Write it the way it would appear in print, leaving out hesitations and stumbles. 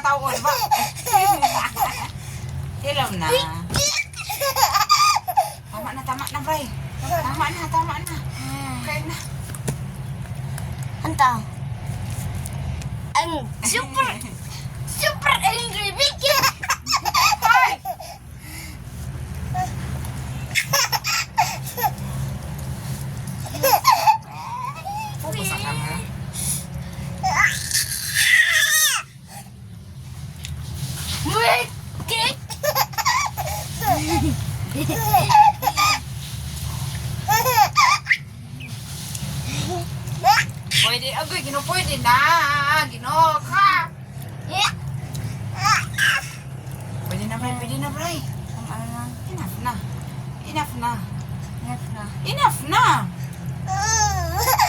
nakataon ba? Hilaw na. Tama na, Bray. Tama na. Okay na. Anta. Ang super angry Vicky. Ay! Focus ang camera. Wicked. Pwede, agoy, pwede na. Ginoo ka. Pwede na, Bray. Ano na? Enough na. Enough na. Enough na.